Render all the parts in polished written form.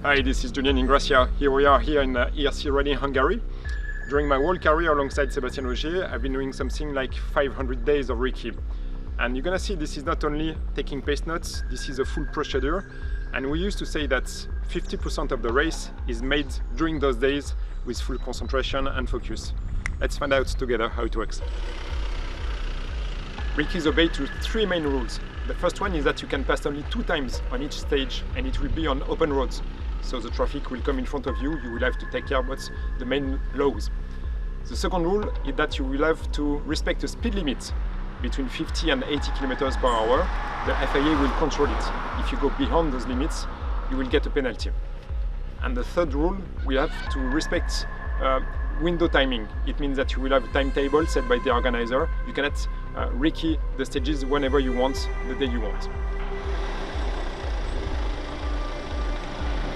Hi, this is Julien Ingrassia. Here we are here in ERC Rally Hungary. During my whole career alongside Sébastien Roger, I've been doing something like 500 days of recce. And you're gonna see this is not only taking pace notes, this is a full procedure. And we used to say that 50% of the race is made during those days with full concentration and focus. Let's find out together how it works. Recce's obey to three main rules. The first one is that you can pass only 2 times on each stage and it will be on open roads. So the traffic will come in front of you, you will have to take care about the main laws. The second rule is that you will have to respect the speed limit between 50 and 80 km per hour. The FIA will control it. If you go beyond those limits, you will get a penalty. And the third rule, we have to respect window timing. It means that you will have a timetable set by the organizer. You cannot recce the stages whenever you want, the day you want.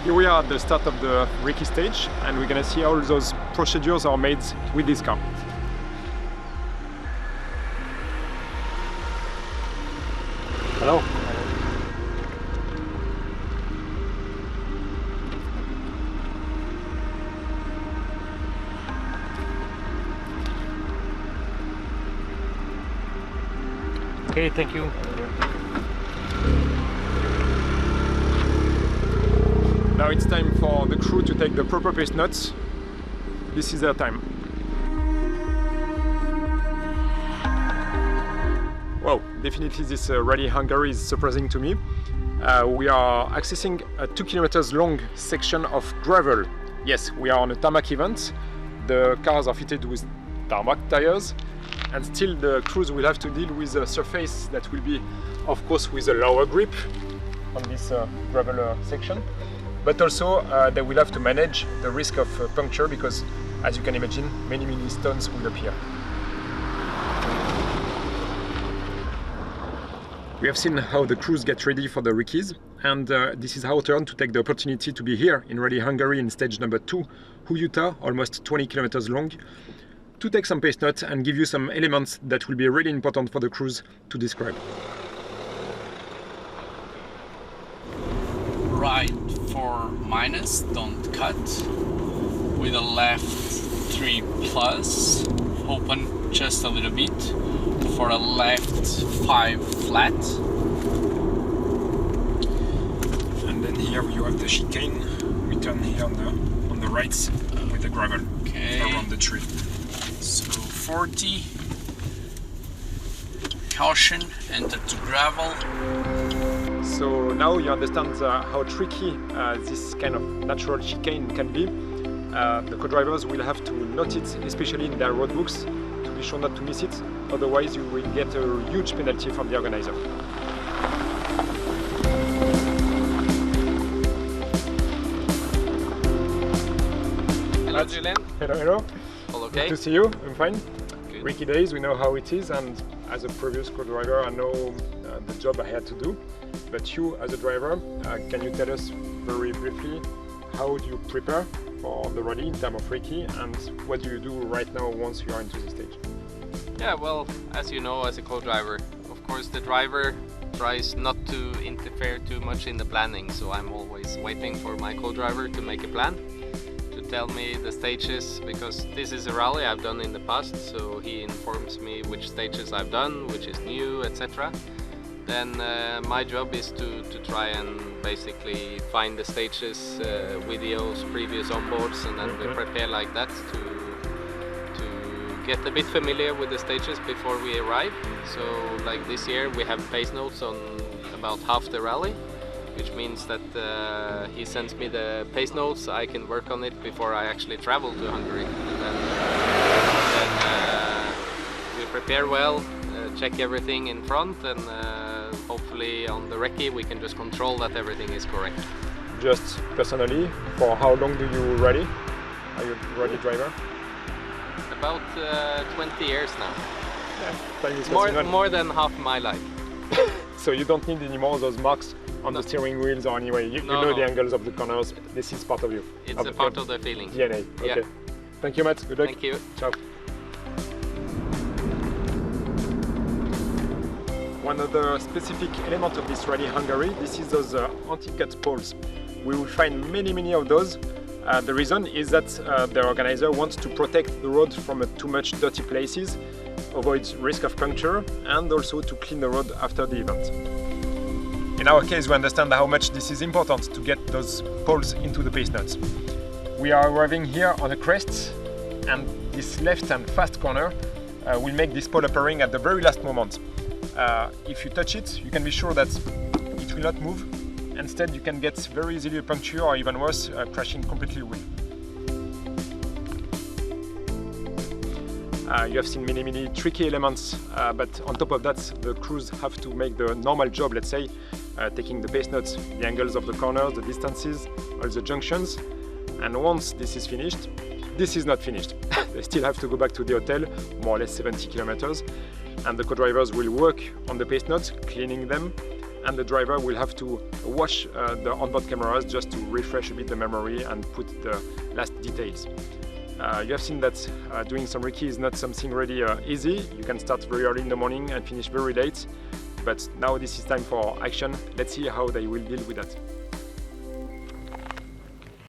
Here we are at the start of the Recce stage and we're gonna see how all those procedures are made with this car. Hello. Okay, thank you. Now it's time for the crew to take the proper pace notes. This is their time. Wow, definitely this Rally Hungary is surprising to me. We are accessing a 2 kilometers long section of gravel. Yes, we are on a tarmac event. The cars are fitted with tarmac tires and still the crews will have to deal with a surface that will be, of course, with a lower grip on this gravel section. But also they will have to manage the risk of puncture because, as you can imagine, many stones will appear. We have seen how the crews get ready for the recces, and this is our turn to take the opportunity to be here in Rally Hungary in stage number 2, Huta, almost 20 kilometers long, to take some pace notes and give you some elements that will be really important for the crews to describe. Right 4 minus, don't cut. With a left 3 plus, open just a little bit. For a left 5 flat. And then here you have the chicane. We turn here on the right with the gravel around the tree. So 40. Caution, enter to gravel. So now you understand how tricky this kind of natural chicane can be. The co-drivers will have to note it, especially in their road books, to be sure not to miss it. Otherwise you will get a huge penalty from the organizer. Hello Julien. Hello, hello. All okay? Good to see you, I'm fine. Good. Recce days, we know how it is, and as a previous co-driver I know the job I had to do. But you, as a driver, can you tell us very briefly how do you prepare for the rally in terms of recce, and what do you do right now once you are into the stage? Yeah, well, as you know, as a co-driver, of course the driver tries not to interfere too much in the planning, so I'm always waiting for my co-driver to make a plan, to tell me the stages, because this is a rally I've done in the past, so he informs me which stages I've done, which is new, etc. Then my job is to try and basically find the stages, videos, previous onboards, and then we prepare like that to get a bit familiar with the stages before we arrive. So like this year we have pace notes on about half the rally, which means that he sends me the pace notes, I can work on it before I actually travel to Hungary. And then we prepare well, check everything in front, and hopefully on the recce we can just control that everything is correct. Just personally, for how long do you rally? Are you a rally driver? About 20 years now. Yeah, time is passing on. More than half my life. So you don't need anymore those marks on the steering wheels or anyway. You know the angles of the corners. This is part of you. It's a part of the feeling. DNA. Okay. Yeah. Thank you, Matt. Good luck. Thank you. Ciao. One other specific element of this Rally Hungary, this is those anti-cut poles. we will find many of those. The reason is that the organizer wants to protect the road from too much dirty places, avoid risk of puncture, and also to clean the road after the event. In our case, we understand how much this is important to get those poles into the pace nuts. We are arriving here on a crest, and this left and fast corner will make this pole appearing at the very last moment. If you touch it, you can be sure that it will not move. Instead, you can get very easily a puncture, or even worse, crashing completely away. You have seen many tricky elements, but on top of that, the crews have to make the normal job, let's say, taking the pace nuts, the angles of the corners, the distances, all the junctions. And once this is finished, this is not finished. They still have to go back to the hotel, more or less 70 kilometers, and the co-drivers will work on the pace nuts, cleaning them, and the driver will have to watch the onboard cameras just to refresh a bit the memory and put the last details. You have seen that doing some recce is not something really easy. You can start very early in the morning and finish very late, but now this is time for action. Let's see how they will deal with that.